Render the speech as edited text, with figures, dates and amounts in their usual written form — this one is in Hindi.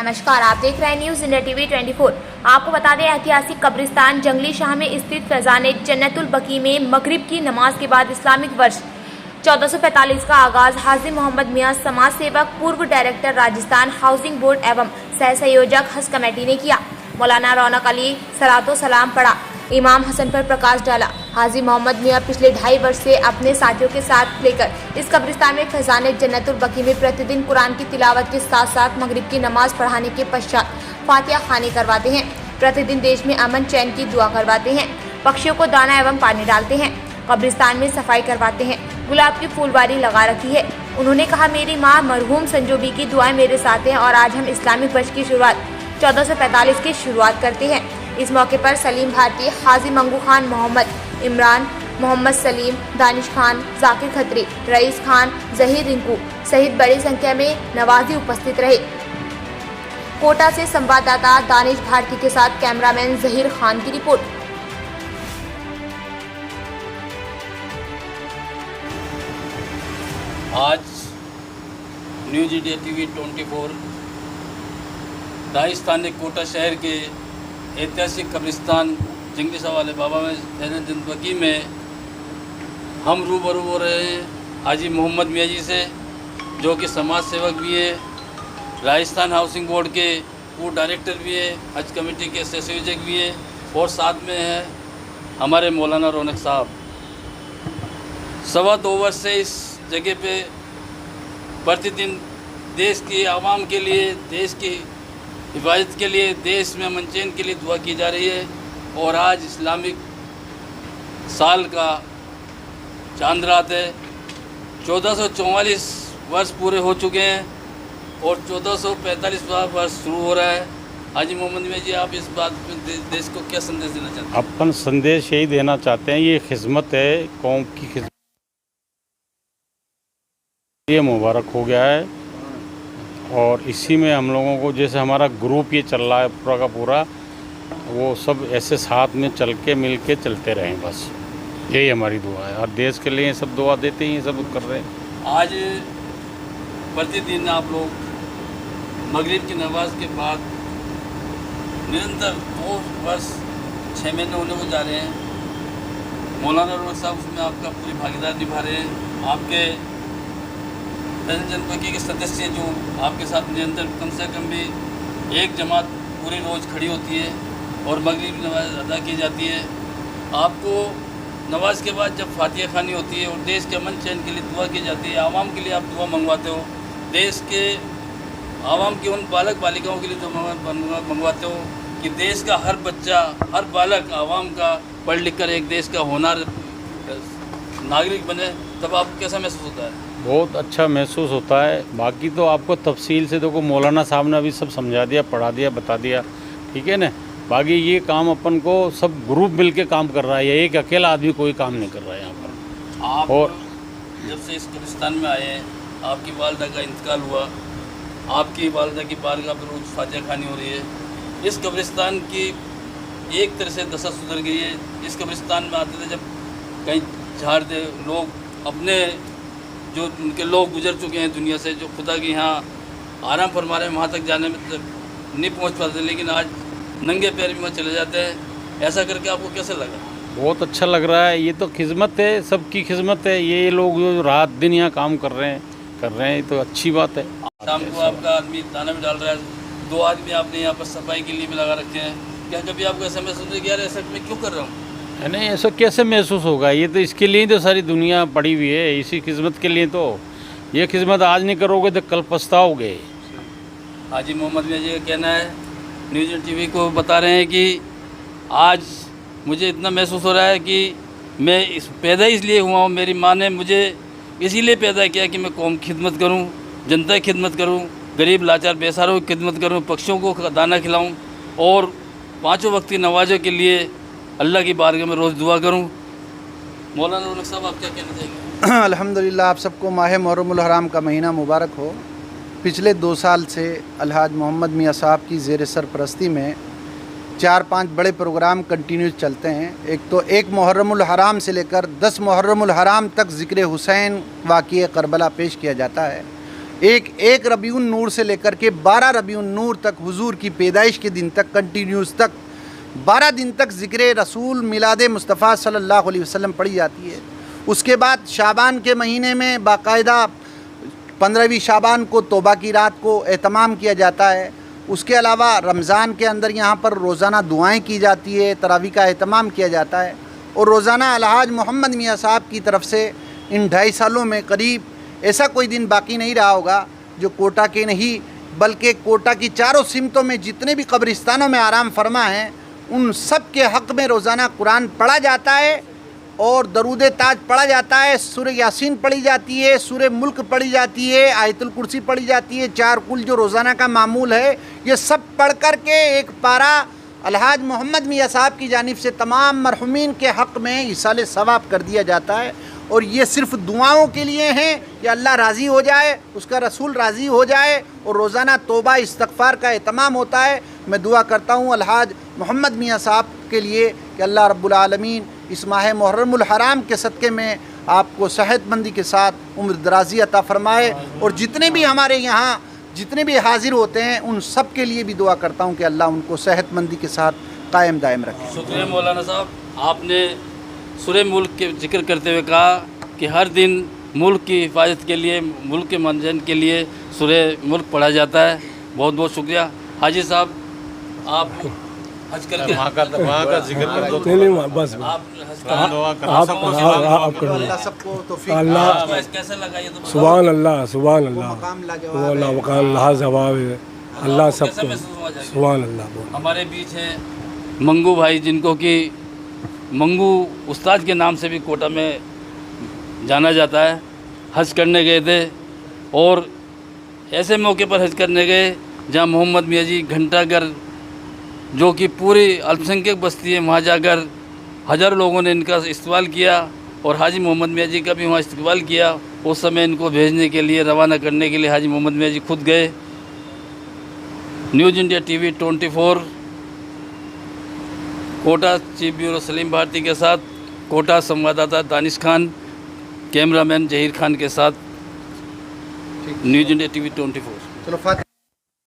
नमस्कार, आप देख रहे हैं न्यूज इंडिया टीवी 24। आपको बता दें, ऐतिहासिक कब्रिस्तान जंगली शाह में स्थित फैजान जन्नतुल बकी में मगरिब की नमाज के बाद इस्लामिक वर्ष 1445 का आगाज हाजी मोहम्मद मियां, समाज सेवक, पूर्व डायरेक्टर राजस्थान हाउसिंग बोर्ड एवं सह संयोजक हज कमेटी ने किया। मौलाना रौनक अली सलातो सलाम पढ़ा, इमाम हसन पर प्रकाश डाला। हाजी मोहम्मद मियां पिछले 2.5 वर्ष से अपने साथियों के साथ लेकर इस कब्रिस्तान में फैजान जन्नतुल बकी में प्रतिदिन कुरान की तिलावत के साथ साथ मगरिब की नमाज पढ़ाने के पश्चात फातिहा खानी करवाते हैं। प्रतिदिन देश में अमन चैन की दुआ करवाते हैं, पक्षियों को दाना एवं पानी डालते हैं, कब्रिस्तान में सफाई करवाते हैं, गुलाब की फूलवारी लगा रखी है। उन्होंने कहा, मेरी माँ मरहूम संजोबी की दुआएं मेरे साथ हैं और आज हम इस्लामिक वर्ष की शुरुआत 1445 की शुरुआत करते हैं। इस मौके पर सलीम भारती, हाजी मंगू खान, मोहम्मद इमरान, मोहम्मद सलीम, दानिश खान, जाकिर खत्री, रईस खान, जहीर रिंकू सहित बड़ी संख्या में नवाजी उपस्थित रहे। कोटा से संवाददाता दानिश भारती के साथ कैमरामैन जहीर खान की रिपोर्ट। आज न्यूज इंडिया टीवी 24 राजस्थान के कोटा शहर के ऐतिहासिक कब्रिस्तान जंगली शाह वाले बाबा में फैजान जन्नतुल बकी में हम रूबरू हो रहे हैं हाजी मोहम्मद मियां जी से, जो कि समाज सेवक भी है, राजस्थान हाउसिंग बोर्ड के पूर्व डायरेक्टर भी है, हज कमेटी के संयोजक भी है और साथ में है हमारे मौलाना रौनक साहब। 2.25 वर्ष से इस जगह पे प्रतिदिन देश की आवाम के लिए, देश की हिफाजत के लिए, देश में अमन चैन के लिए दुआ की जा रही है। और आज इस्लामिक साल का चांद रात है। 1444 वर्ष पूरे हो चुके हैं और 1445वां वर्ष शुरू हो रहा है। हाजी मोहम्मद मियां जी, आप इस बात में देश को क्या संदेश देना चाहते हैं? अपन संदेश यही देना चाहते हैं, ये खिदमत है, कौम की खिदमत, ये मुबारक हो गया है। और इसी में हम लोगों को, जैसे हमारा ग्रुप ये चल रहा है पूरा का पूरा, वो सब ऐसे साथ में चल के मिल के चलते रहें, बस यही हमारी दुआ है। और देश के लिए सब दुआ देते ही सब कर रहे हैं। आज प्रतिदिन आप लोग मगरिब की नमाज के बाद निरंतर 2 वर्ष 6 महीने होने को जा रहे हैं। मौलाना रौनक साहब उसमें आपका पूरी भागीदारी निभा रहे हैं। आपके फैजान जन्नतुल बकी के सदस्य जो आपके साथ निरंतर कम से कम भी एक जमात पूरी रोज़ खड़ी होती है और मगरिब नमाज अदा की जाती है। आपको नमाज के बाद जब फातिहा खानी होती है और देश के अमन चैन के लिए दुआ की जाती है, आवाम के लिए आप दुआ मंगवाते हो, देश के आवाम की उन बालक बालिकाओं के लिए दुआ मंगवाते हो कि देश का हर बच्चा, हर बालक आवाम का पढ़ लिख कर एक देश का होनहार नागरिक बने, तब आपको कैसा महसूस होता है? बहुत अच्छा महसूस होता है। बाकी तो आपको तफसील से देखो, मौलाना साहब ने अभी सब समझा दिया, पढ़ा दिया, बता दिया, ठीक है ना। बाकी ये काम अपन को सब ग्रुप मिल के काम कर रहा है, ये एक अकेला आदमी कोई काम नहीं कर रहा है यहाँ पर। आप और जब से इस कब्रिस्तान में आए हैं, आपकी वालदा का इंतकाल हुआ, आपकी वालदा की बारगाह पर रोज़ फातिहा खानी हो रही है। इस कब्रिस्तान की एक तरह से दशा सुधर गई है। इस कब्रिस्तान में आते थे जब कहीं झाड़ते लोग, अपने जो उनके लोग गुजर चुके हैं दुनिया से, जो खुदा के यहाँ आराम फरमा रहे हैं, वहाँ तक जाने में नहीं पहुँच पाते, लेकिन आज नंगे पैर भी वहाँ चले जाते हैं। ऐसा करके आपको कैसे लगा? बहुत अच्छा लग रहा है। ये तो खिदमत है, सबकी खिदमत है। ये लोग जो रात दिन यहाँ काम कर रहे हैं, तो अच्छी बात है। शाम को आपका आदमी दाना भी डाल रहा है, 2 आदमी आपने यहाँ पर सफाई के लिए भी लगा रखे हैं। क्या कभी आपको ऐसा महसूस होता है कि यार ऐसा मैं क्यों कर रहा हूँ? नहीं, ऐसा कैसे महसूस होगा? ये तो इसके लिए तो सारी दुनिया पड़ी हुई है, इसी खिदमत के लिए। तो ये खिदमत आज नहीं करोगे तो कल पछताओगे। हाजी मोहम्मद मियां जी का कहना है, न्यूज टीवी को बता रहे हैं कि आज मुझे इतना महसूस हो रहा है कि मैं पैदा इसलिए हुआ हूँ, मेरी माँ ने मुझे इसीलिए पैदा किया कि मैं कौम की खिदमत करूँ, जनता की खिदमत करूँ, गरीब लाचार बेसहारों की खिदमत करूँ, पक्षियों को दाना खिलाऊँ और 5 वक्त की नमाज़ों के लिए अल्लाह की बारगाह में रोज़ दुआ करूं। मौलाना रौनक साहब, आप क्या कहना चाहेंगे? अल्हम्दुलिल्लाह, आप सबको माह मुहर्रमुल हराम का महीना मुबारक हो। पिछले 2 साल से अलहाज मोहम्मद मियां साहब की ज़ेर सरपरस्ती में 4-5 बड़े प्रोग्राम कंटिन्यूस चलते हैं। एक तो 1 मुहर्रमुल हराम से लेकर 10 मुहर्रमुल हराम तक ज़िक्र हुसैन वाक़िए करबला पेश किया जाता है। एक रबीउन नूर से लेकर के 12 रबीउन नूर तक हुजूर की पैदाइश के दिन तक कंटिन्यूस तक 12 दिन तक ज़िक्र रसूल मिलाद मुस्तफ़ा सल्लल्लाहु अलैहि वसल्लम पढ़ी जाती है। उसके बाद शाबान के महीने में बाकायदा 15वीं शाबान को तौबा की रात को एहतमाम किया जाता है। उसके अलावा रमज़ान के अंदर यहाँ पर रोज़ाना दुआएं की जाती है, तरावी का एहतमाम किया जाता है और रोज़ाना अलहाज मोहम्मद मियाँ साहब की तरफ से इन 2.5 सालों में करीब ऐसा कोई दिन बाकी नहीं रहा होगा जो कोटा के नहीं बल्कि कोटा की चारों सिमतों में जितने भी कब्रिस्तानों में आराम फरमा हैं उन सब के हक़ में रोज़ाना कुरान पढ़ा जाता है और दरूद ताज पढ़ा जाता है, सूरह यासीन पढ़ी जाती है, सूरह मुल्क पढ़ी जाती है, आयतुल कुर्सी पढ़ी जाती है। 4 कुल जो रोज़ाना का मामूल है ये सब पढ़ कर के एक पारा अलहाज मोहम्मद मियाँ साहब की जानिब से तमाम मरहुमीन के हक़ में इसाले सवाब कर दिया जाता है। और ये सिर्फ़ दुआओं के लिए हैं कि अल्लाह राज़ी हो जाए, उसका रसूल राज़ी हो जाए और रोज़ाना तौबा इस्तग़फ़ार का एहतमाम होता है। मैं दुआ करता हूँ अलहाज मोहम्मद मियाँ साहब के लिए कि अल्लाह रब्बुल आलमीन इस माह मुहर्रमुल हराम के सदक़े में आपको सेहतमंदी के साथ उम्र दराज़ी अता फ़रमाए और जितने भी हमारे यहाँ जितने भी हाजिर होते हैं उन सब के लिए भी दुआ करता हूँ कि अल्लाह उनको सेहतमंदी के साथ कायम दायम रखे। शुक्रिया मौलाना साहब, आपने सूरह मुल्क के जिक्र करते हुए कहा कि हर दिन मुल्क की हिफाजत के लिए, मुल्क के मंजन के लिए सूरह मुल्क पढ़ा जाता है। बहुत बहुत शुक्रिया। हाजी साहब, आप हज करके वहाँ का जिक्र कर दो। नहीं बस आप हज आप करो। अल्लाह सबको तौफीक अल्लाह कैसा लगा ये तो सुभान अल्लाह सुभान अल्लाह मकाम लाजवाब अल्लाह वकाल अल्लाह जवाब है अल्लाह कैसा सबको महसूस हुआ जाएगा? सुभान अल्लाह बोल। हमारे बीच हैं मंगू भाई, जिनको कि मंगू उस्ताद के नाम से भी कोटा में जाना जाता है। हज करने गए थे और ऐसे मौके पर हज करने गए जहाँ मोहम्मद मियाँ जी घंटाघर, जो कि पूरी अल्पसंख्यक बस्ती है, वहाँ जाकर हज़ारों लोगों ने इनका इस्तकबाल किया और हाजी मोहम्मद मियाँ जी का भी वहाँ इस्तकबाल किया। उस समय इनको भेजने के लिए, रवाना करने के लिए हाजी मोहम्मद मियाँ जी खुद गए। News India TV 24 Kota chief bureau Salim Bharti के साथ कोटा संवाददाता दानिश खान, कैमरामैन जहीर खान के साथ न्यूज़ इंडिया टीवी 24। चलो फातिहा।